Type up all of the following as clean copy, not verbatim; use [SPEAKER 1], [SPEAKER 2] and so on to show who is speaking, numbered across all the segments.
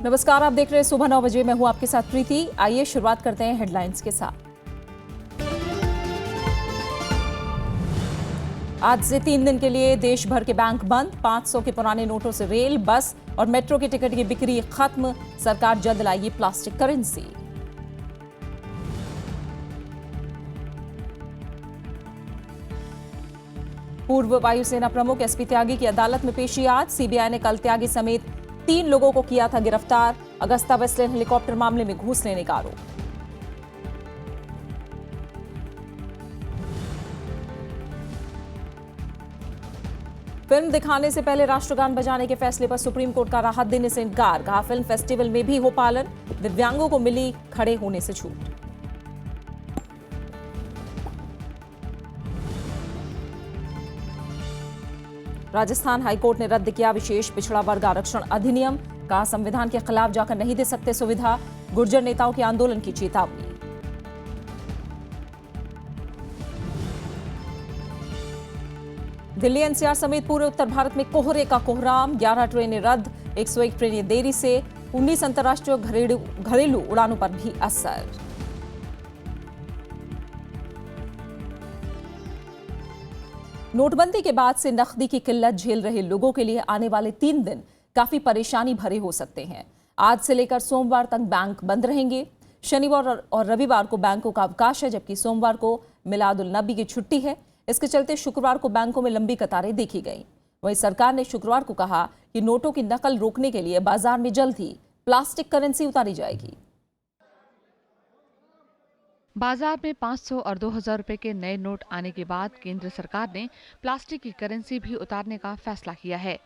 [SPEAKER 1] नमस्कार, आप देख रहे हैं सुबह 9 बजे। मैं हूं आपके साथ प्रीति। आइए शुरुआत करते हैं हेडलाइंस के साथ। आज से 3 दिन के लिए देश भर के बैंक बंद। 500 के पुराने नोटों से रेल, बस और मेट्रो के टिकट की बिक्री खत्म। सरकार जल्द लाएगी प्लास्टिक करेंसी। पूर्व वायुसेना प्रमुख एसपी त्यागी की अदालत में पेशी आज। सीबीआई ने कल त्यागी समेत 3 लोगों को किया था गिरफ्तार। अगस्ता वेस्टलैंड हेलीकॉप्टर मामले में घूस लेने का आरोप। फिल्म दिखाने से पहले राष्ट्रगान बजाने के फैसले पर सुप्रीम कोर्ट का राहत देने से इनकार। कहा फिल्म फेस्टिवल में भी हो पालन। दिव्यांगों को मिली खड़े होने से छूट। राजस्थान हाईकोर्ट ने रद्द किया विशेष पिछड़ा वर्ग आरक्षण अधिनियम। कहा संविधान के खिलाफ जाकर नहीं दे सकते सुविधा। गुर्जर नेताओं के आंदोलन की चेतावनी। दिल्ली एनसीआर समेत पूरे उत्तर भारत में कोहरे का कोहराम। 11 ट्रेनें रद्द, 101 ट्रेनें देरी से। 19 अंतर्राष्ट्रीय घरेलू उड़ानों पर भी असर। नोटबंदी के बाद से नकदी की किल्लत झेल रहे लोगों के लिए आने वाले 3 दिन काफी परेशानी भरे हो सकते हैं। आज से लेकर सोमवार तक बैंक बंद रहेंगे। शनिवार और रविवार को बैंकों का अवकाश है, जबकि सोमवार को मिलादुल नबी की छुट्टी है। इसके चलते शुक्रवार को बैंकों में लंबी कतारें देखी गई। वहीं सरकार ने शुक्रवार को कहा कि नोटों की नकल रोकने के लिए बाजार में जल्द ही प्लास्टिक करेंसी उतारी जाएगी।
[SPEAKER 2] बाजार में 500 और 2000 रुपए के नए नोट आने के बाद केंद्र सरकार ने प्लास्टिक की करेंसी भी उतारने का फैसला किया है।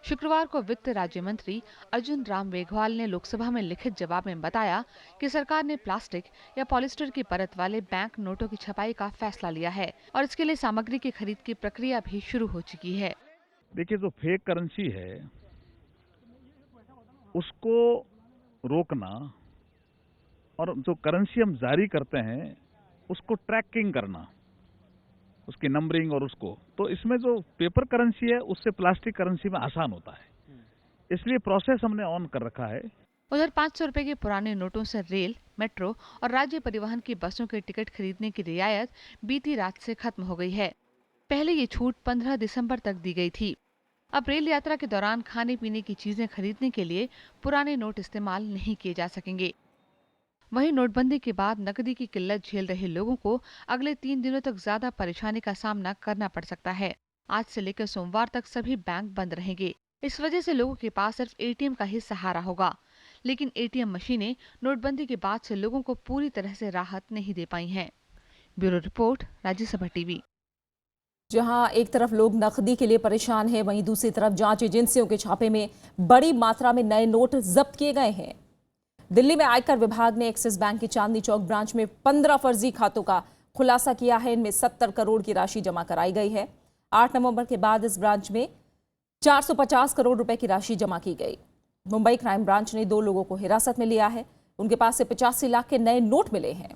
[SPEAKER 2] शुक्रवार को वित्त राज्य मंत्री अर्जुन राम मेघवाल ने लोकसभा में लिखित जवाब में बताया कि सरकार ने प्लास्टिक या पॉलिस्टर की परत वाले बैंक नोटों की छपाई का फैसला लिया है और इसके लिए सामग्री की खरीद की प्रक्रिया भी शुरू हो चुकी है।
[SPEAKER 3] देखिए, जो फेक करेंसी है उसको रोकना और जो करेंसी हम जारी करते हैं उसको ट्रैकिंग करना, उसकी नंबरिंग और उसको, तो इसमें जो पेपर करेंसी है उससे प्लास्टिक करेंसी में आसान होता है, इसलिए प्रोसेस हमने ऑन कर रखा है।
[SPEAKER 2] उधर 500 रुपए के पुराने नोटों से रेल, मेट्रो और राज्य परिवहन की बसों के टिकट खरीदने की रियायत बीती रात से खत्म हो गई है। पहले ये छूट 15 दिसंबर तक दी गई थी। अब रेल यात्रा के दौरान खाने पीने की चीजें खरीदने के लिए पुराने नोट इस्तेमाल नहीं किए जा सकेंगे। वहीं नोटबंदी के बाद नकदी की किल्लत झेल रहे लोगों को अगले 3 दिनों तक ज्यादा परेशानी का सामना करना पड़ सकता है। आज से लेकर सोमवार तक सभी बैंक बंद रहेंगे। इस वजह से लोगों के पास सिर्फ एटीएम का ही सहारा होगा। लेकिन एटीएम मशीनें नोटबंदी के बाद से लोगों को पूरी तरह से राहत नहीं दे पाई हैं। Bureau report, Rajya Sabha TV.
[SPEAKER 1] जहां एक तरफ लोग नकदी के लिए परेशान हैं, वहीं दूसरी तरफ जांच एजेंसियों के छापे में बड़ी मात्रा में नए नोट जब्त किए गए हैं। दिल्ली में आयकर विभाग ने एक्सिस बैंक की चांदनी चौक ब्रांच में 15 फर्जी खातों का खुलासा किया है। इनमें 70 करोड़ की राशि जमा कराई गई है। 8 नवंबर के बाद इस ब्रांच में 450 करोड़ रुपए की राशि जमा की गई। मुंबई क्राइम ब्रांच ने 2 लोगों को हिरासत में लिया है। उनके पास से 85 लाख के नए नोट मिले हैं।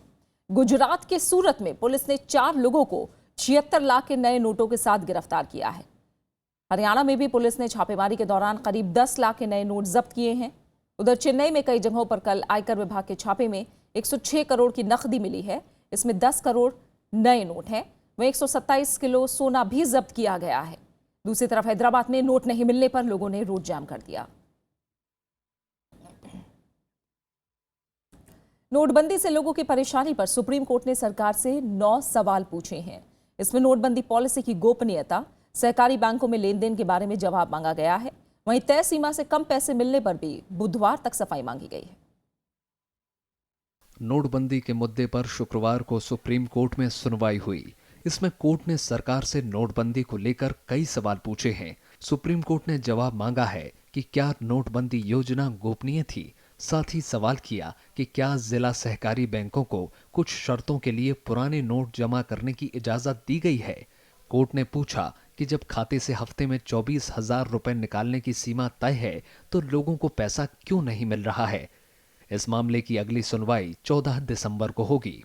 [SPEAKER 1] गुजरात के सूरत में पुलिस ने 4 लोगों को 76 लाख के नए नोटों के साथ गिरफ्तार किया है। हरियाणा में भी पुलिस ने छापेमारी के दौरान करीब 10 लाख के नए नोट जब्त किए हैं। उधर चेन्नई में कई जगहों पर कल आयकर विभाग के छापे में 106 करोड़ की नकदी मिली है। इसमें 10 करोड़ नए नोट हैं। वहीं 127 किलो सोना भी जब्त किया गया है। दूसरी तरफ हैदराबाद में नोट नहीं मिलने पर लोगों ने रोड जाम कर दिया। नोटबंदी से लोगों की परेशानी पर सुप्रीम कोर्ट ने सरकार से 9 सवाल पूछे हैं। इसमें नोटबंदी पॉलिसी की गोपनीयता, सहकारी बैंकों में लेन देन के बारे में जवाब मांगा गया है। वहीं तय सीमा से कम पैसे मिलने पर भी बुधवार तक सफाई मांगी गई है।
[SPEAKER 4] नोटबंदी के मुद्दे पर शुक्रवार को सुप्रीम कोर्ट में सुनवाई हुई। इसमें कोर्ट ने सरकार से नोटबंदी को लेकर कई सवाल पूछे हैं। सुप्रीम कोर्ट ने जवाब मांगा है कि क्या नोटबंदी योजना गोपनीय थी। साथ ही सवाल किया कि क्या जिला सहकारी बैंकों को कुछ शर्तों के लिए पुराने नोट जमा करने की इजाजत दी गई है। कोर्ट ने पूछा कि जब खाते से हफ्ते में 24,000 रुपए निकालने की सीमा तय है तो लोगों को पैसा क्यों नहीं मिल रहा है। इस मामले की अगली सुनवाई 14 दिसंबर को होगी।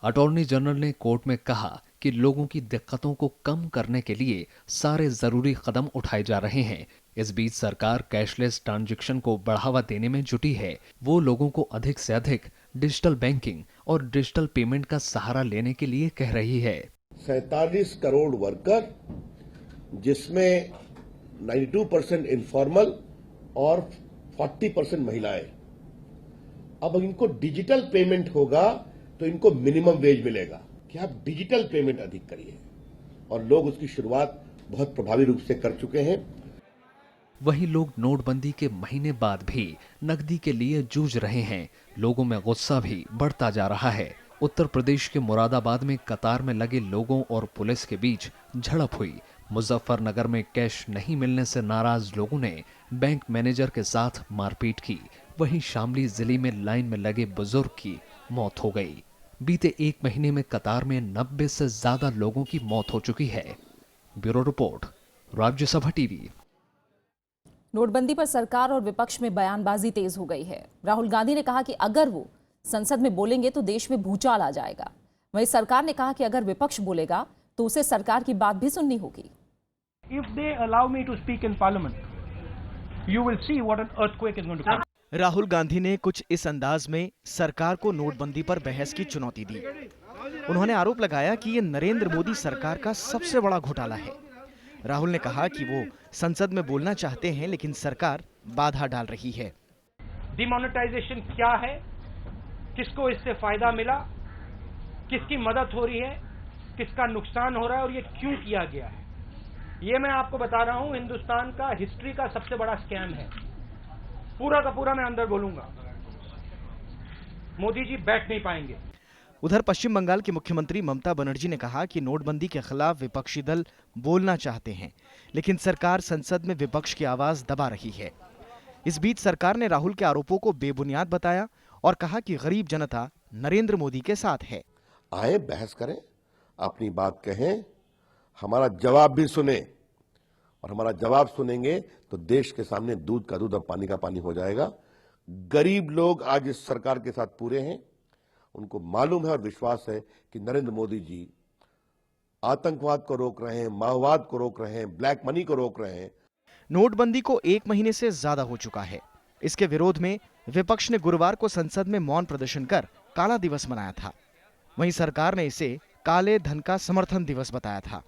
[SPEAKER 4] अटॉर्नी जनरल ने कोर्ट में कहा कि लोगों की दिक्कतों को कम करने के लिए सारे जरूरी कदम उठाए जा रहे हैं। इस बीच सरकार कैशलेस ट्रांजैक्शन को बढ़ावा देने में जुटी है। वो लोगों को अधिक से अधिक डिजिटल बैंकिंग और डिजिटल पेमेंट का सहारा लेने के लिए कह रही है।
[SPEAKER 5] 47 करोड़ वर्कर, जिसमें 92% इनफॉर्मल और 40% महिलाएं। अब इनको डिजिटल पेमेंट होगा तो इनको मिनिमम वेज मिलेगा कि आप डिजिटल पेमेंट अधिक करिए, और लोग उसकी शुरुआत बहुत प्रभावी रूप से कर चुके हैं।
[SPEAKER 4] वहीं लोग नोटबंदी के महीने बाद भी नकदी के लिए जूझ रहे हैं। लोगों में गुस्सा भी बढ़ता जा रहा है। उत्तर प्रदेश के मुरादाबाद में कतार में लगे लोगों और पुलिस के बीच झड़प हुई। मुजफ्फरनगर में कैश नहीं मिलने से नाराज लोगों ने बैंक मैनेजर के साथ मारपीट की। वहीं शामली जिले में लाइन में लगे बुजुर्ग की मौत हो गई। बीते एक महीने में कतार में 90 से ज्यादा लोगों की मौत हो चुकी है। Bureau report, Rajya Sabha TV.
[SPEAKER 1] नोटबंदी पर सरकार और विपक्ष में बयानबाजी तेज हो गई है। राहुल गांधी ने कहा कि अगर वो संसद में बोलेंगे तो देश में भूचाल आ जाएगा। वहीं सरकार ने कहा कि अगर विपक्ष बोलेगा तो उसे सरकार की बात भी सुननी होगी।
[SPEAKER 6] If they allow me to speak in parliament, you will see what an earthquake is going to come.
[SPEAKER 7] Rahul Gandhi ने कुछ इस अंदाज में सरकार को नोटबंदी पर बहस की चुनौती दी। उन्होंने आरोप लगाया कि ये नरेंद्र मोदी सरकार का सबसे बड़ा घोटाला है। राहुल ने कहा कि वो संसद में बोलना चाहते हैं, लेकिन सरकार बाधा डाल रही है।
[SPEAKER 6] डिमोनेटाइजेशन क्या है, किसको इससे फायदा मिला, किसकी मदद हो रही है, किसका नुकसान हो रहा है और ये क्यों किया गया है, ये मैं आपको बता रहा हूं। हिंदुस्तान का हिस्ट्री का सबसे बड़ा स्कैम है। पूरा का पूरा मैं अंदर बोलूंगा, मोदी जी बैठ नहीं पाएंगे।
[SPEAKER 7] उधर पश्चिम बंगाल की मुख्यमंत्री ममता बनर्जी ने कहा कि नोटबंदी के खिलाफ विपक्षी दल बोलना चाहते हैं, लेकिन सरकार संसद में विपक्ष की आवाज दबा रही है। इस बीच सरकार ने राहुल के आरोपों को बेबुनियाद बताया और कहा कि गरीब जनता नरेंद्र मोदी के साथ है।
[SPEAKER 5] आए, बहस करें, अपनी बात कहें, हमारा जवाब भी सुने, और हमारा जवाब सुनेंगे तो देश के सामने दूध का दूध और पानी का पानी हो जाएगा। गरीब लोग आज इस सरकार के साथ पूरे हैं। उनको मालूम है और विश्वास है कि नरेंद्र मोदी जी आतंकवाद को रोक रहे हैं, माओवाद को रोक रहे हैं, ब्लैक मनी को रोक रहे हैं।
[SPEAKER 7] नोटबंदी को 1 महीने से ज्यादा हो चुका है। इसके विरोध में विपक्ष ने गुरुवार को संसद में मौन प्रदर्शन कर काला दिवस मनाया था। वहीं सरकार ने इसे काले धन का समर्थन दिवस बताया था।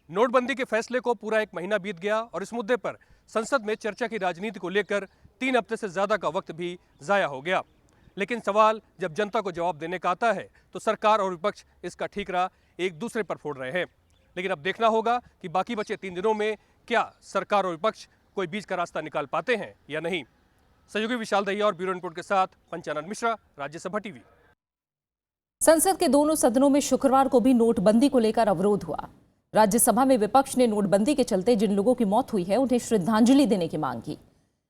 [SPEAKER 8] नोटबंदी के फैसले को पूरा 1 महीना बीत गया और इस मुद्दे पर संसद में चर्चा की राजनीति को लेकर 3 हफ्ते से ज्यादा का वक्त भी जाया हो गया। लेकिन सवाल जब जनता को जवाब देने का आता है तो सरकार और विपक्ष इसका ठीकरा एक दूसरे पर फोड़ रहे हैं। लेकिन अब देखना होगा कि बाकी बचे 3 दिनों में क्या सरकार और विपक्ष कोई बीच का रास्ता निकाल पाते हैं या नहीं। सहयोगी विशाल दहिया और ब्यूरो रिपोर्ट के साथ पंचानन मिश्रा, राज्यसभा टीवी।
[SPEAKER 1] संसद के दोनों सदनों में शुक्रवार को भी नोटबंदी को लेकर अवरोध हुआ। राज्यसभा में विपक्ष ने नोटबंदी के चलते जिन लोगों की मौत हुई है उन्हें श्रद्धांजलि देने की मांग की।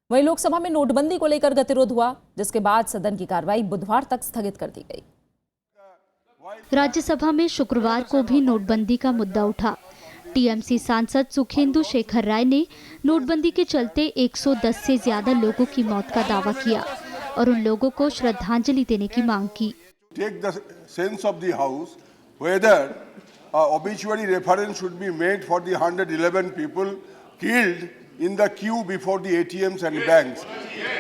[SPEAKER 1] वहीं लोकसभा में नोटबंदी को लेकर गतिरोध हुआ, जिसके बाद सदन की कार्रवाई बुधवार तक स्थगित कर दी गई।
[SPEAKER 9] राज्यसभा में शुक्रवार को भी नोटबंदी का मुद्दा उठा। टीएमसी सांसद सुखेंदु शेखर राय ने नोटबंदी के चलते 110 से ज्यादा लोगों की मौत का दावा किया और उन लोगों को श्रद्धांजलि देने की मांग की।
[SPEAKER 10] Take the sense of the House whether obituary reference should be made for the 111 people killed in the queue before the ATMs and banks.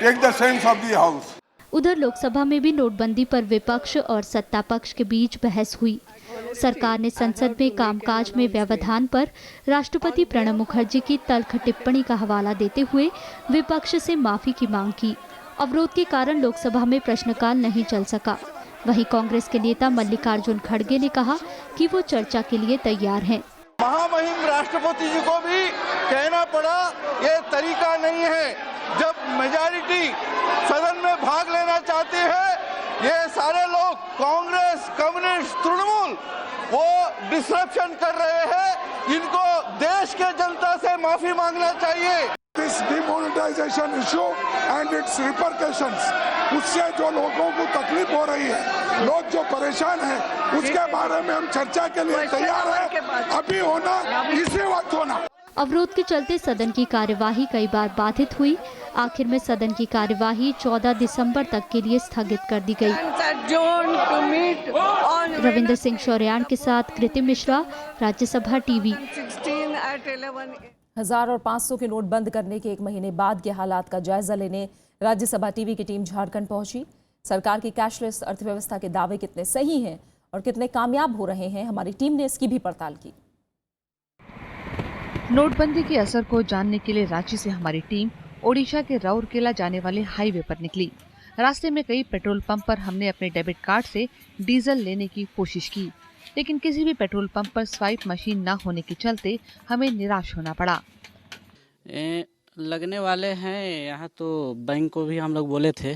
[SPEAKER 10] Take the sense of the House.
[SPEAKER 9] उधर लोकसभा में भी नोटबंदी पर विपक्ष और सत्ता पक्ष के बीच बहस हुई। सरकार ने संसद में कामकाज में व्यवधान पर राष्ट्रपति प्रणब मुखर्जी की तल्ख टिप्पणी का हवाला देते हुए विपक्ष से माफी की मांग की। अवरोध के कारण लोकसभा में प्रश्नकाल नहीं चल सका। वहीं कांग्रेस के नेता मल्लिकार्जुन खड़गे ने कहा कि वो चर्चा के लिए तैयार हैं।
[SPEAKER 11] महामहिम राष्ट्रपति जी को भी कहना पड़ा, ये तरीका नहीं है। जब मेजॉरिटी सदन में भाग लेना चाहती है, ये सारे लोग कांग्रेस, कम्युनिस्ट, तृणमूल वो डिस्ट्रप्शन कर रहे हैं। इनको देश के जनता से माफी मांगना चाहिए।
[SPEAKER 10] This demonetization issue and its repercussions, उससे जो लोगों को तकलीफ हो रही है, लोग जो परेशान हैं, उसके बारे में हम चर्चा के लिए तैयार हैं। अभी होना, इसी वक्त होना।
[SPEAKER 9] अवरोध के चलते सदन की कार्यवाही कई बार बाधित हुई। आखिर में सदन की कार्यवाही 14 दिसंबर तक के लिए स्थगित कर दी गई। रविंद्र सिंह शौर्यान के साथ कृति मिश्रा, राज्यसभा टीवी।
[SPEAKER 1] 1000 और 500 के नोट बंद करने के एक महीने बाद के हालात का जायजा लेने राज्यसभा टीवी की टीम झारखंड पहुंची। सरकार की कैशलेस अर्थव्यवस्था के दावे कितने सही हैं और कितने कामयाब हो रहे हैं, हमारी टीम ने इसकी भी पड़ताल की।
[SPEAKER 2] नोटबंदी के असर को जानने के लिए रांची से हमारी टीम ओडिशा के राउरकेला जाने वाले हाईवे पर निकली। रास्ते में कई पेट्रोल पंप पर हमने अपने डेबिट कार्ड से डीजल लेने की कोशिश की, लेकिन किसी भी पेट्रोल पंप पर स्वाइप मशीन न होने के चलते हमें निराश होना पड़ा।
[SPEAKER 12] लगने वाले हैं यहाँ, तो बैंक को भी हम लोग बोले थे,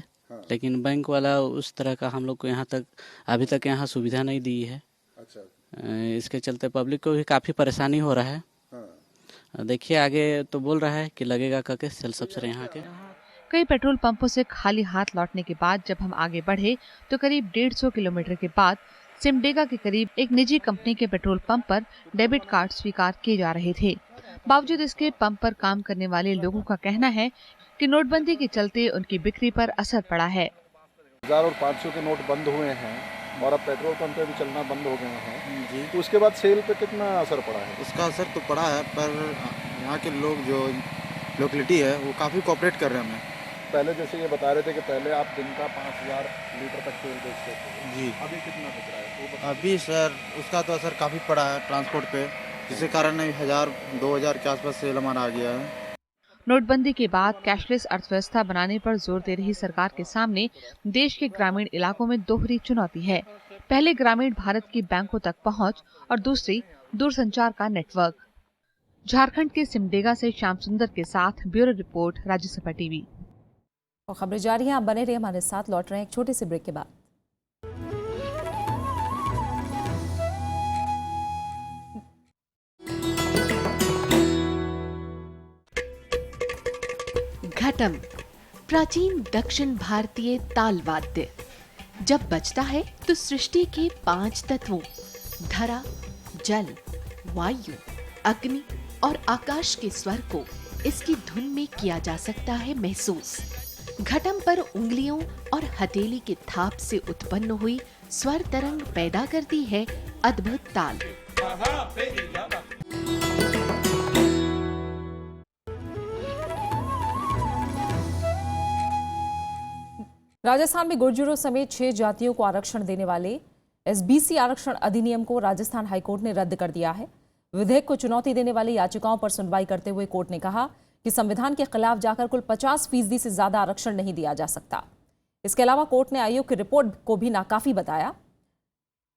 [SPEAKER 12] लेकिन बैंक वाला उस तरह का हम लोग को यहाँ तक अभी तक यहाँ सुविधा नहीं दी है। इसके चलते पब्लिक को भी काफ़ी परेशानी हो रहा है। देखिए आगे तो बोल रहा है कि लगेगा करके सेल्स अफसर यहाँ के।
[SPEAKER 2] कई पेट्रोल पंपों से खाली हाथ लौटने के बाद जब हम आगे बढ़े तो करीब 150 किलोमीटर के बाद सिमडेगा के करीब एक निजी कंपनी के पेट्रोल पंप पर डेबिट कार्ड स्वीकार किए जा रहे थे। बावजूद इसके पंप पर काम करने वाले लोगों का कहना है कि नोटबंदी के चलते उनकी बिक्री पर असर पड़ा है।
[SPEAKER 13] 1000 और 500 के नोट बंद हुए हैं और अब पेट्रोल पंप पे भी चलना बंद हो गए हैं जी, तो उसके बाद सेल पे कितना असर पड़ा है?
[SPEAKER 14] उसका असर तो पड़ा है, पर यहाँ के लोग जो लोकेलिटी है वो काफ़ी कोऑपरेट कर रहे हैं हमें।
[SPEAKER 13] पहले जैसे ये बता रहे थे कि पहले आप दिन का 5000 लीटर तक तेल बेचते थे
[SPEAKER 14] जी,
[SPEAKER 13] अभी कितना बच रहा है?
[SPEAKER 14] अभी सर उसका तो असर काफ़ी पड़ा है ट्रांसपोर्ट पे, जिसके कारण 1000-2000 के आसपास सेल हमारा आ गया है।
[SPEAKER 2] नोटबंदी के बाद कैशलेस अर्थव्यवस्था बनाने पर जोर दे रही सरकार के सामने देश के ग्रामीण इलाकों में दोहरी चुनौती है। पहले ग्रामीण भारत की बैंकों तक पहुंच और दूसरी दूरसंचार का नेटवर्क। झारखंड के सिमडेगा से श्याम सुंदर के साथ ब्यूरो रिपोर्ट, राज्यसभा टीवी।
[SPEAKER 1] और खबरें जारी हैं, आप बने रहिए हमारे साथ। लौट रहे हैं एक छोटे से ब्रेक के बाद।
[SPEAKER 15] घटम प्राचीन दक्षिण भारतीय ताल वाद्य जब बजता है तो सृष्टि के 5 तत्वों धरा, जल, वायु, अग्नि और आकाश के स्वर को इसकी धुन में किया जा सकता है महसूस। घटम पर उंगलियों और हथेली के थाप से उत्पन्न हुई स्वर तरंग पैदा करती है अद्भुत ताल।
[SPEAKER 1] राजस्थान में गुर्जरों समेत 6 जातियों को आरक्षण देने वाले एसबीसी आरक्षण अधिनियम को राजस्थान हाईकोर्ट ने रद्द कर दिया है। विधेयक को चुनौती देने वाली याचिकाओं पर सुनवाई करते हुए कोर्ट ने कहा कि संविधान के खिलाफ जाकर कुल 50% से ज्यादा आरक्षण नहीं दिया जा सकता। इसके अलावा कोर्ट ने आयोग की रिपोर्ट को भी नाकाफी बताया।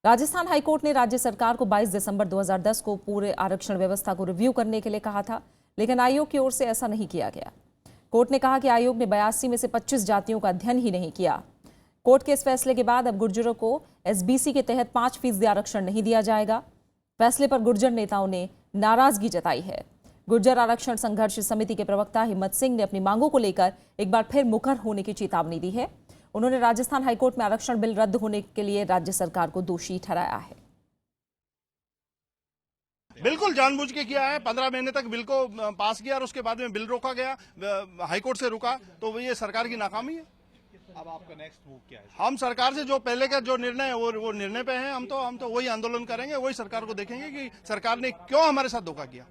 [SPEAKER 1] राजस्थान हाईकोर्ट ने राज्य सरकार को 22 दिसंबर 2010 को पूरे आरक्षण व्यवस्था को रिव्यू करने के लिए कहा था, लेकिन आयोग की ओर से ऐसा नहीं किया गया। कोर्ट ने कहा कि आयोग ने 82 में से 25 जातियों का अध्ययन ही नहीं किया। कोर्ट के इस फैसले के बाद अब गुर्जरों को एसबीसी के तहत 5% आरक्षण नहीं दिया जाएगा। फैसले पर गुर्जर नेताओं ने नाराजगी जताई है। गुर्जर आरक्षण संघर्ष समिति के प्रवक्ता हिम्मत सिंह ने अपनी मांगों को लेकर एक बार फिर मुखर होने की चेतावनी दी है। उन्होंने राजस्थान हाईकोर्ट में आरक्षण बिल रद्द होने के लिए राज्य सरकार को दोषी ठहराया है।
[SPEAKER 11] बिल्कुल जानबूझ के किया है। 15 महीने तक बिल को पास किया और उसके बाद में बिल रोका गया, हाईकोर्ट से रुका, तो ये सरकार की नाकामी है।
[SPEAKER 13] अब आपका नेक्स्ट मूव क्या है?
[SPEAKER 11] हम सरकार से जो पहले का जो निर्णय है वो निर्णय पे हैं। हम तो वही आंदोलन करेंगे, वही सरकार को देखेंगे कि सरकार ने क्यों हमारे साथ धोखा किया।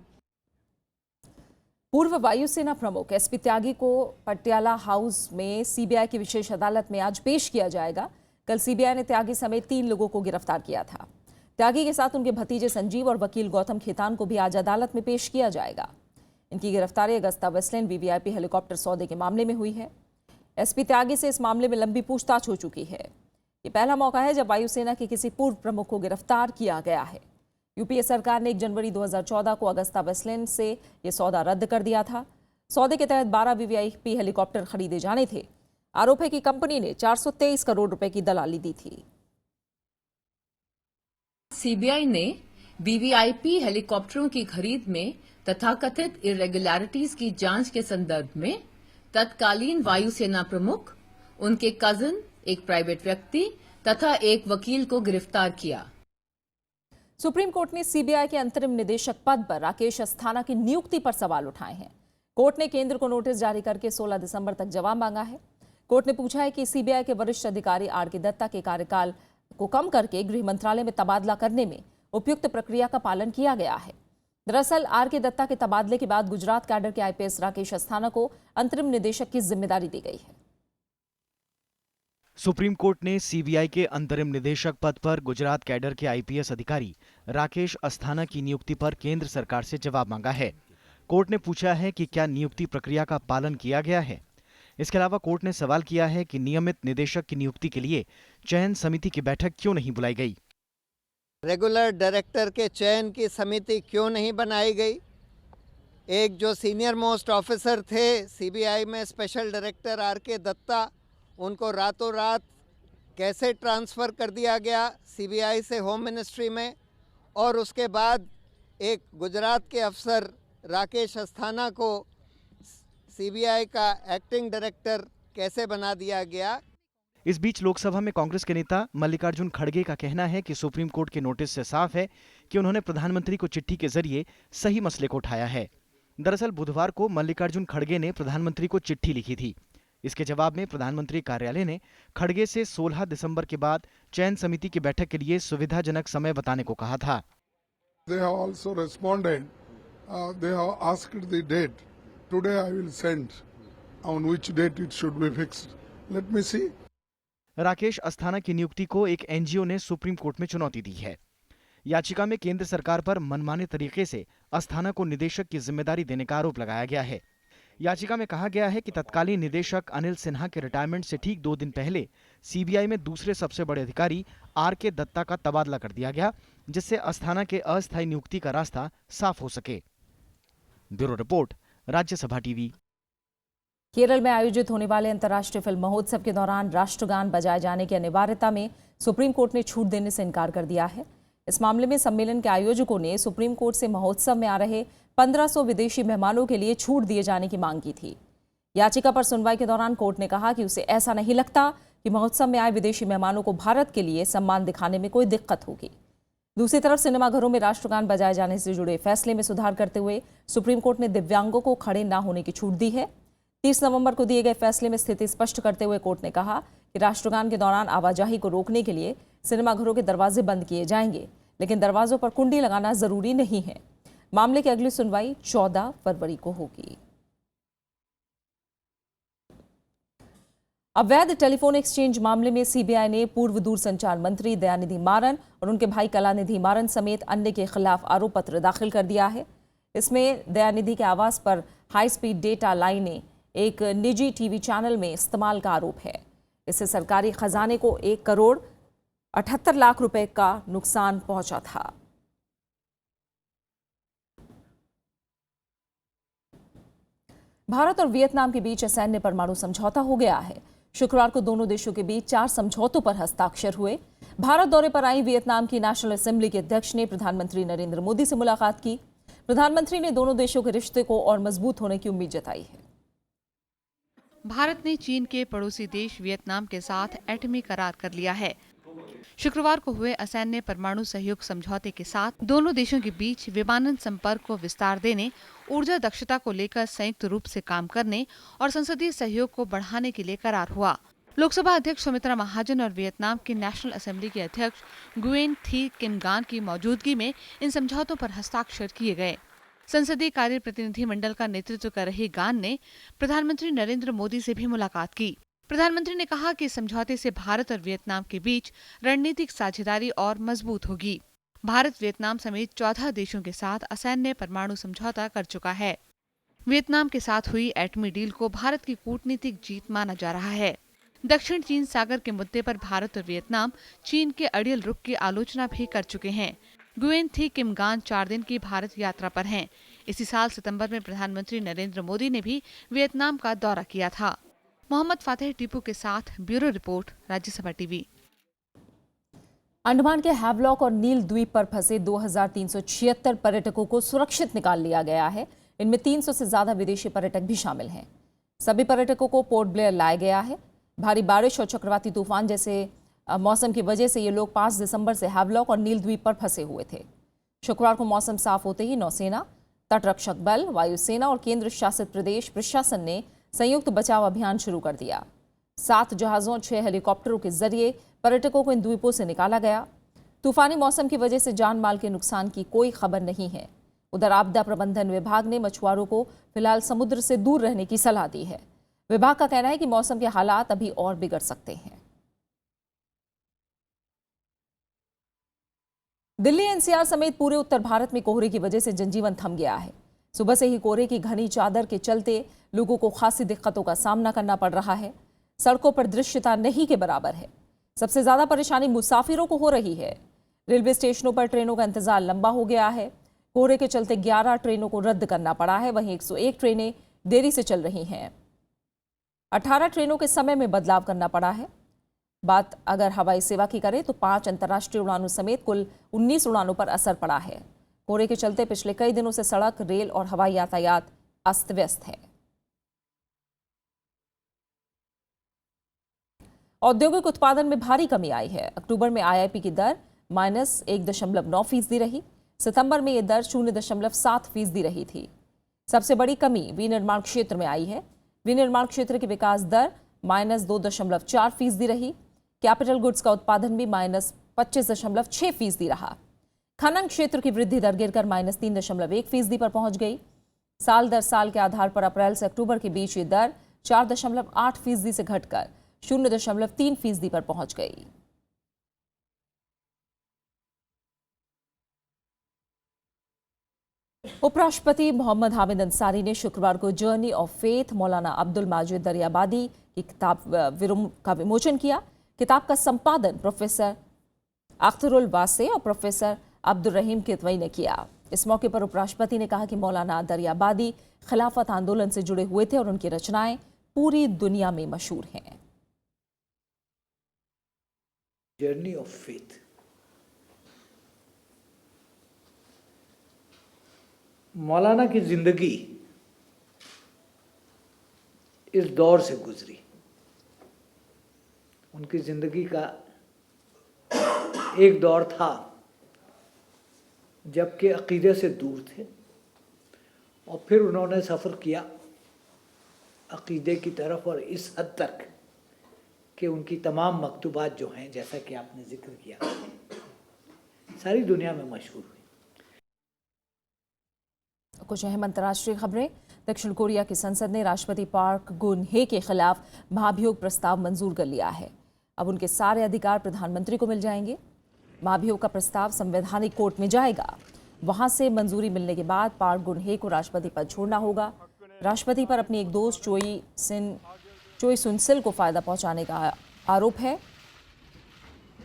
[SPEAKER 1] पूर्व वायुसेना प्रमुख एसपी त्यागी को पटियाला हाउस में सीबीआई की विशेष अदालत में आज पेश किया जाएगा। कल सीबीआई ने त्यागी समेत 3 लोगों को गिरफ्तार किया था। त्यागी के साथ उनके भतीजे संजीव और वकील गौतम खेतान को भी आज अदालत में पेश किया जाएगा। इनकी गिरफ्तारी अगस्ता वेस्टलैंड वीवीआईपी हेलीकॉप्टर सौदे के मामले में हुई है। एसपी त्यागी से इस मामले में लंबी पूछताछ हो चुकी है। ये पहला मौका है जब वायुसेना के किसी पूर्व प्रमुख को गिरफ्तार किया गया है। यूपीए सरकार ने 1 जनवरी 2014 को अगस्ता वेस्टलैंड से ये सौदा रद्द कर दिया था। सौदे के तहत 12 वीवीआईपी हेलीकॉप्टर खरीदे जाने थे। आरोप है कि कंपनी ने 423 करोड़ रुपए की दलाली दी थी।
[SPEAKER 16] सीबीआई ने वीवीआईपी हेलीकॉप्टरों की खरीद में तथाकथित इरेगुलरिटीज की जांच के संदर्भ में तत्कालीन वायुसेना प्रमुख, उनके कजन, एक प्राइवेट व्यक्ति तथा एक वकील को गिरफ्तार किया।
[SPEAKER 1] सुप्रीम कोर्ट ने सीबीआई के अंतरिम निदेशक पद पर राकेश अस्थाना की नियुक्ति पर सवाल उठाए हैं। कोर्ट ने केंद्र को नोटिस जारी करके 16 दिसंबर तक जवाब मांगा है। कोर्ट ने पूछा है कि सीबीआई के वरिष्ठ अधिकारी आर.के. दत्ता के कार्यकाल को कम करके गृह मंत्रालय में तबादला करने में उपयुक्त प्रक्रिया का पालन किया गया है। दरअसल आर के दत्ता के तबादले के बाद गुजरात कैडर के आईपीएस राकेश अस्थाना को अंतरिम निदेशक की जिम्मेदारी दी गई है।
[SPEAKER 7] सुप्रीम कोर्ट ने सीबीआई के अंतरिम निदेशक पद पर गुजरात कैडर के आईपीएस अधिकारी राकेश अस्थाना की नियुक्ति पर केंद्र सरकार से जवाब मांगा है। कोर्ट ने पूछा है कि क्या नियुक्ति प्रक्रिया का पालन किया गया है। इसके अलावा कोर्ट ने सवाल किया है कि नियमित निदेशक की नियुक्ति के लिए चयन समिति की बैठक क्यों नहीं बुलाई गई।
[SPEAKER 17] रेगुलर डायरेक्टर के चयन की समिति क्यों नहीं बनाई गई। एक जो सीनियर मोस्ट ऑफिसर थे सीबीआई में स्पेशल डायरेक्टर आर के दत्ता, उनको रातों रात कैसे ट्रांसफ़र कर दिया गया सीबीआई से होम मिनिस्ट्री में, और उसके बाद एक गुजरात के अफसर राकेश अस्थाना को सीबीआई का एक्टिंग डायरेक्टर कैसे बना दिया गया।
[SPEAKER 7] इस बीच लोकसभा में कांग्रेस के नेता मल्लिकार्जुन खड़गे का कहना है कि सुप्रीम कोर्ट के नोटिस से साफ है कि उन्होंने प्रधानमंत्री को चिट्ठी के जरिए सही मसले को उठाया है। दरअसल बुधवार को मल्लिकार्जुन खड़गे ने प्रधानमंत्री को चिट्ठी लिखी थी। इसके जवाब में प्रधानमंत्री कार्यालय ने खड़गे से 16 दिसंबर के बाद चयन समिति की बैठक के लिए सुविधाजनक समय बताने को कहा था।
[SPEAKER 10] They have also responded. They have asked the date. Today I will send on which date it should be fixed. Let me see.
[SPEAKER 7] Rakesh Asthana की नियुक्ति को एक एनजीओ ने सुप्रीम कोर्ट में चुनौती दी है। याचिका में केंद्र सरकार पर मनमाने तरीके से अस्थाना को निदेशक की जिम्मेदारी देने का आरोप लगाया गया है। याचिका में कहा गया है कि तत्कालीन निदेशक अनिल सिन्हा के रिटायरमेंट से ठीक 2 दिन पहले सीबीआई में दूसरे सबसे बड़े अधिकारी आर के दत्ता का तबादला कर दिया गया, जिससे अस्थाना के अस्थायी नियुक्ति का रास्ता साफ हो सके। Bureau report, Rajya Sabha TV.
[SPEAKER 1] Kerala में आयोजित होने वाले अंतर्राष्ट्रीय फिल्म महोत्सव के दौरान राष्ट्रगान बजाए जाने की अनिवार्यता में सुप्रीम कोर्ट ने छूट देने से इनकार कर दिया है। इस मामले में सम्मेलन के आयोजकों ने सुप्रीम कोर्ट से महोत्सव में आ रहे 1500 विदेशी मेहमानों के लिए छूट दिए जाने की मांग की थी। याचिका पर सुनवाई के दौरान कोर्ट ने कहा कि उसे ऐसा नहीं लगता कि महोत्सव में आए विदेशी मेहमानों को भारत के लिए सम्मान दिखाने में कोई दिक्कत होगी। दूसरी तरफ सिनेमाघरों में राष्ट्रगान बजाए जाने से जुड़े फैसले में सुधार करते हुए सुप्रीम कोर्ट ने दिव्यांगों को खड़े न होने की छूट दी है। 30 नवंबर को दिए गए फैसले में स्थिति स्पष्ट करते हुए कोर्ट ने कहा कि राष्ट्रगान के दौरान आवाजाही को रोकने के लिए सिनेमाघरों के दरवाजे बंद किए जाएंगे, लेकिन दरवाजों पर कुंडी लगाना जरूरी नहीं है। मामले की अगली सुनवाई 14 फरवरी को होगी। अवैध टेलीफोन एक्सचेंज मामले में सीबीआई ने पूर्व दूरसंचार मंत्री दयानिधि मारन और उनके भाई कलानिधि मारन समेत अन्य के खिलाफ आरोप पत्र दाखिल कर दिया है। इसमें दयानिधि के आवास पर हाई स्पीड डेटा लाइनें एक निजी टीवी चैनल में इस्तेमाल का आरोप है। इससे सरकारी खजाने को 1 करोड़ 78 लाख रुपए का नुकसान पहुंचा था। भारत और वियतनाम के बीच सैन्य परमाणु समझौता हो गया है। शुक्रवार को दोनों देशों के बीच 4 समझौतों पर हस्ताक्षर हुए। भारत दौरे पर आई वियतनाम की नेशनल असेंबली के अध्यक्ष ने प्रधानमंत्री नरेंद्र मोदी से मुलाकात की। प्रधानमंत्री ने दोनों देशों के रिश्ते को और मजबूत होने की उम्मीद जताई है।
[SPEAKER 2] भारत ने चीन के पड़ोसी देश वियतनाम के साथ एटमी करार कर लिया है। शुक्रवार को हुए असैन्य परमाणु सहयोग समझौते के साथ दोनों देशों के बीच विमानन संपर्क को विस्तार देने, ऊर्जा दक्षता को लेकर संयुक्त रूप से काम करने और संसदीय सहयोग को बढ़ाने के लिए करार हुआ। लोकसभा अध्यक्ष सुमित्रा महाजन और वियतनाम की नेशनल असेंबली के अध्यक्ष गुएन थी किन की मौजूदगी में इन समझौतों पर हस्ताक्षर किए गए। संसदीय कार्य प्रतिनिधि मंडल का नेतृत्व कर रही गान ने प्रधानमंत्री नरेंद्र मोदी से भी मुलाकात की। प्रधानमंत्री ने कहा कि समझौते से भारत और वियतनाम के बीच रणनीतिक साझेदारी और मजबूत होगी। भारत वियतनाम समेत 14 देशों के साथ असैन्य परमाणु समझौता कर चुका है। वियतनाम के साथ हुई एटमी डील को भारत की कूटनीतिक जीत माना जा रहा है। दक्षिण चीन सागर के मुद्दे पर भारत और वियतनाम चीन के अड़ियल रुख की आलोचना भी कर चुके हैं। गुएन थी किमगान 4 दिन की भारत यात्रा पर हैं। इसी साल सितंबर में प्रधानमंत्री नरेंद्र मोदी ने भी वियतनाम का दौरा किया था। मोहम्मद फातेह टीपू के साथ bureau report, Rajya Sabha TV.
[SPEAKER 1] Andaman के हैवलॉक और नील द्वीप पर फंसे 2376 पर्यटकों को सुरक्षित निकाल लिया गया है। इनमें 300 से ज्यादा विदेशी पर्यटक भी शामिल हैं। सभी पर्यटकों को पोर्ट ब्लेयर लाया गया है। भारी बारिश और चक्रवाती तूफान जैसे मौसम की वजह से ये लोग 5 दिसंबर से हैवलॉक और नील द्वीप पर फंसे हुए थे। शुक्रवार को मौसम साफ होते ही नौसेना, तटरक्षक बल, वायुसेना और केंद्र शासित प्रदेश प्रशासन ने संयुक्त बचाव अभियान शुरू कर दिया। 7 जहाजों 6 हेलीकॉप्टरों के जरिए पर्यटकों को इन द्वीपों से निकाला गया। तूफानी मौसम की वजह से जान माल के नुकसान की कोई खबर नहीं है। उधर आपदा प्रबंधन विभाग ने मछुआरों को फिलहाल समुद्र से दूर रहने की सलाह दी है। विभाग का कहना है कि मौसम के हालात अभी और बिगड़ सकते हैं। दिल्ली एनसीआर समेत पूरे उत्तर भारत में कोहरे की वजह से जनजीवन थम गया है। सुबह से ही कोहरे की घनी चादर के चलते लोगों को खासी दिक्कतों का सामना करना पड़ रहा है। सड़कों पर दृश्यता नहीं के बराबर है। सबसे ज्यादा परेशानी मुसाफिरों को हो रही है। रेलवे स्टेशनों पर ट्रेनों का इंतजार लंबा हो गया है। कोहरे के चलते 11 ट्रेनों को रद्द करना पड़ा है, वहीं 101 ट्रेनें देरी से चल रही हैं। 18 ट्रेनों के समय में बदलाव करना पड़ा है। बात अगर हवाई सेवा की करें तो 5 अंतर्राष्ट्रीय उड़ानों समेत कुल 19 उड़ानों पर असर पड़ा है। कोहरे के चलते पिछले कई दिनों से सड़क, रेल और हवाई यातायात अस्त व्यस्त है। औद्योगिक उत्पादन में भारी कमी आई है। अक्टूबर में आईआईपी की दर -1.9% रही। सितंबर में यह दर 0.7% रही थी। सबसे बड़ी कमी विनिर्माण क्षेत्र में आई है। विनिर्माण क्षेत्र की विकास दर -2.4% रही। कैपिटल गुड्स का उत्पादन भी -25.6% रहा। खनन क्षेत्र की वृद्धि दर गिरकर -3.1% पर पहुंच गई। साल दर साल के आधार पर अप्रैल से अक्टूबर के बीच ये दर 4.8% से घटकर 0.3% पर पहुंच गई। उपराष्ट्रपति मोहम्मद हामिद अंसारी ने शुक्रवार को जर्नी ऑफ फेथ मौलाना अब्दुल माजिद दरियाबादी की किताब का विमोचन किया। किताब का संपादन प्रोफेसर अख्तरुल वासे और प्रोफेसर अब्दुल रहीम कितवई ने किया। इस मौके पर उपराष्ट्रपति ने कहा कि मौलाना दरियाबादी खिलाफत आंदोलन से जुड़े हुए थे और उनकी रचनाएं पूरी दुनिया में मशहूर हैं।
[SPEAKER 18] जर्नी ऑफ फेथ मौलाना की जिंदगी इस दौर से गुजरी। उनकी जिंदगी का एक दौर था जबकि अकीदे से दूर थे और फिर उन्होंने सफ़र किया अकीदे की तरफ, और इस हद तक कि उनकी तमाम मकतूबात जो हैं, जैसा कि आपने जिक्र किया, सारी दुनिया में मशहूर हुई।
[SPEAKER 1] कुछ अहम अंतर्राष्ट्रीय खबरें। दक्षिण कोरिया की संसद ने राष्ट्रपति पार्क गुन-हे के खिलाफ महाभियोग प्रस्ताव मंजूर कर लिया है। अब उनके सारे अधिकार प्रधानमंत्री को मिल जाएंगे। महाभियोग का प्रस्ताव संवैधानिक कोर्ट में जाएगा। वहां से मंजूरी मिलने के बाद पार्क गुन-हे को राष्ट्रपति पद छोड़ना होगा। राष्ट्रपति पर अपनी एक दोस्त चोई सुन-सिल को फायदा पहुंचाने का आरोप है।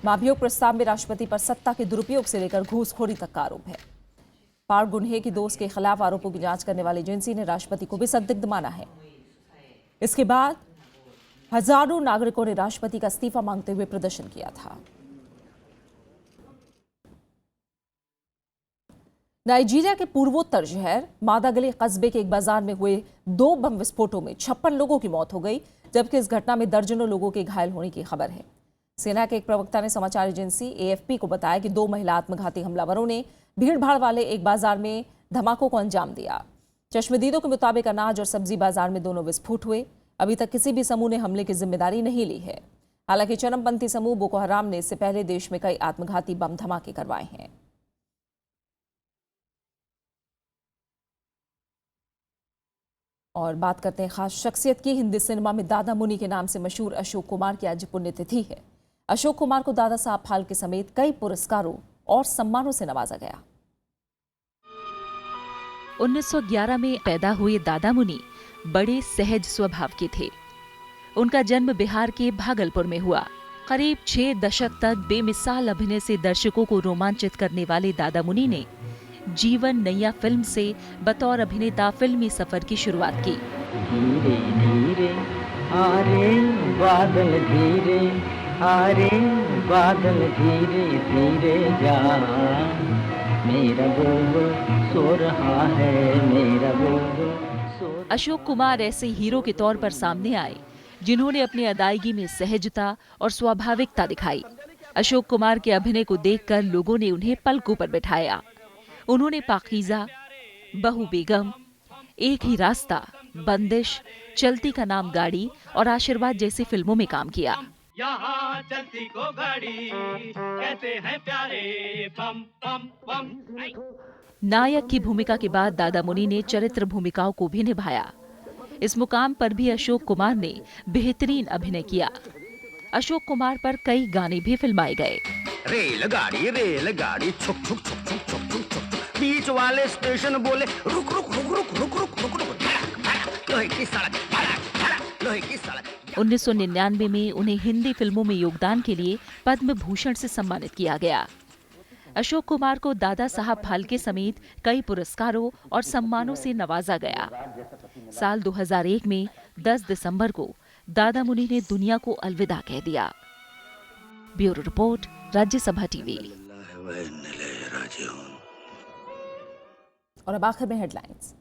[SPEAKER 1] महाभियोग प्रस्ताव में राष्ट्रपति पर सत्ता के दुरुपयोग से लेकर घूसखोरी तक का आरोप है। पार्क गुन-हे की दोस्त के खिलाफ आरोपों की जांच करने वाली एजेंसी ने राष्ट्रपति को भी संदिग्ध माना है। इसके बाद हजारों नागरिकों ने राष्ट्रपति का इस्तीफा मांगते हुए प्रदर्शन किया था। नाइजीरिया के पूर्वोत्तर शहर मादागले कस्बे के एक बाजार में हुए 2 बम विस्फोटों में 56 लोगों की मौत हो गई, जबकि इस घटना में दर्जनों लोगों के घायल होने की खबर है। सेना के एक प्रवक्ता ने समाचार एजेंसी एएफपी को बताया कि 2 महिला आत्मघाती हमलावरों ने भीड़भाड़ वाले एक बाजार में धमाकों को अंजाम दिया। चश्मदीदों के मुताबिक अनाज और सब्जी बाजार में दोनों विस्फोट हुए। अभी तक किसी भी समूह ने हमले की जिम्मेदारी नहीं ली है। हालांकि चरमपंथी समूह बोको हराम ने इससे पहले देश में कई आत्मघाती बम धमाके करवाए हैं। और बात करते हैं खास शख्सियत की। हिंदी सिनेमा में दादा मुनि के नाम से मशहूर अशोक कुमार की आज पुण्यतिथि है। अशोक कुमार को दादा साहब फाल्के समेत कई पुरस्कारों और सम्मानों से नवाजा गया।
[SPEAKER 19] 1911 में पैदा हुए दादा मुनि बड़े सहज स्वभाव के थे। उनका जन्म बिहार के भागलपुर में हुआ। करीब 6 दशक तक बेमिसाल अभिनय से दर्शकों को रोमांचित करने वाले दादा मुनि ने जीवन नैया फिल्म से बतौर अभिनेता फिल्मी सफर की शुरुआत की।
[SPEAKER 20] धीरे धीरे आरे बादल, धीरे आरे बादल, धीरे धीरे जा, मेरा बुलबुल सो रहा है, मेरा बुलबुल।
[SPEAKER 19] अशोक कुमार ऐसे हीरो के तौर पर सामने आए जिन्होंने अपनी अदायगी में सहजता और स्वाभाविकता दिखाई। अशोक कुमार के अभिनय को देखकर लोगों ने उन्हें पलकों पर बिठाया। उन्होंने पाकीज़ा, बहू बेगम, एक ही रास्ता, बंदिश, चलती का नाम गाड़ी और आशीर्वाद जैसी फिल्मों में काम किया।
[SPEAKER 21] यहाँ चलती को गाड़ी कहते हैं प्यारे बम बम बम।
[SPEAKER 19] नायक की भूमिका के बाद दादा मुनि ने चरित्र भूमिकाओं को भी निभाया। इस मुकाम पर भी अशोक कुमार ने बेहतरीन अभिनय किया। अशोक कुमार पर कई गाने भी फिल्माए गए।
[SPEAKER 21] रेलगाड़ी छुक छुक छुक छुक छुक छुक छुक, बीच वाले स्टेशन बोले रुक रुक रुक रुक रुक रुक रुक रुक, लोहे की सड़क, लोहे की सड़क।
[SPEAKER 19] 1999 में उन्हें हिंदी फिल्मों में योगदान के लिए पद्म भूषण से सम्मानित किया गया। अशोक कुमार को दादा साहब फाल्के समेत कई पुरस्कारों और सम्मानों से नवाजा गया। साल 2001 में 10 दिसंबर को दादा मुनि ने दुनिया को अलविदा कह दिया। Bureau report, Rajya Sabha TV.
[SPEAKER 1] और अब आखिर में हेडलाइंस।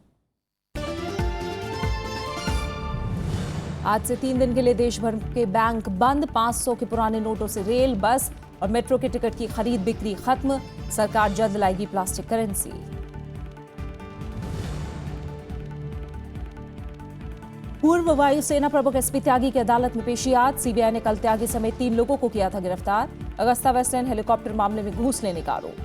[SPEAKER 1] आज से 3 दिन के लिए देश भर के बैंक बंद। 500 के पुराने नोटों से रेल, बस और मेट्रो के टिकट की खरीद बिक्री खत्म। सरकार जल्द लाएगी प्लास्टिक करेंसी। पूर्व वायुसेना प्रमुख एसपी त्यागी की अदालत में पेशी आज। सीबीआई ने कल त्यागी समेत 3 लोगों को किया था गिरफ्तार। अगस्ता वेस्टलैंड हेलीकॉप्टर मामले में घूस लेने का आरोप।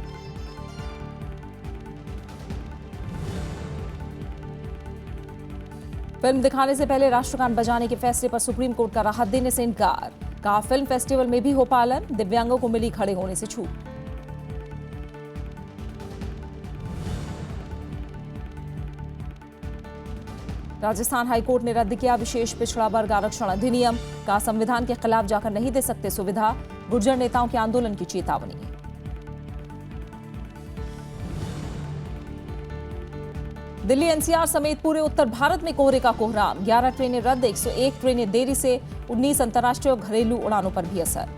[SPEAKER 1] फिल्म दिखाने से पहले राष्ट्रगान बजाने के फैसले पर सुप्रीम कोर्ट का राहत देने से इनकार। कहा फिल्म फेस्टिवल में भी हो पालन, दिव्यांगों को मिली खड़े होने से छूट। राजस्थान हाईकोर्ट ने रद्द किया विशेष पिछड़ा वर्ग आरक्षण अधिनियम। कहा संविधान के खिलाफ जाकर नहीं दे सकते सुविधा। गुर्जर नेताओं के आंदोलन की चेतावनी। दिल्ली एनसीआर समेत पूरे उत्तर भारत में कोहरे का कोहराम। 11 ट्रेनें रद्द, 101 ट्रेनें देरी से। 19 अंतर्राष्ट्रीय और घरेलू उड़ानों पर भी असर।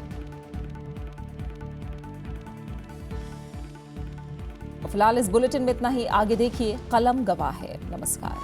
[SPEAKER 1] फिलहाल इस बुलेटिन में इतना ही। आगे देखिए कलम गवाह है। नमस्कार।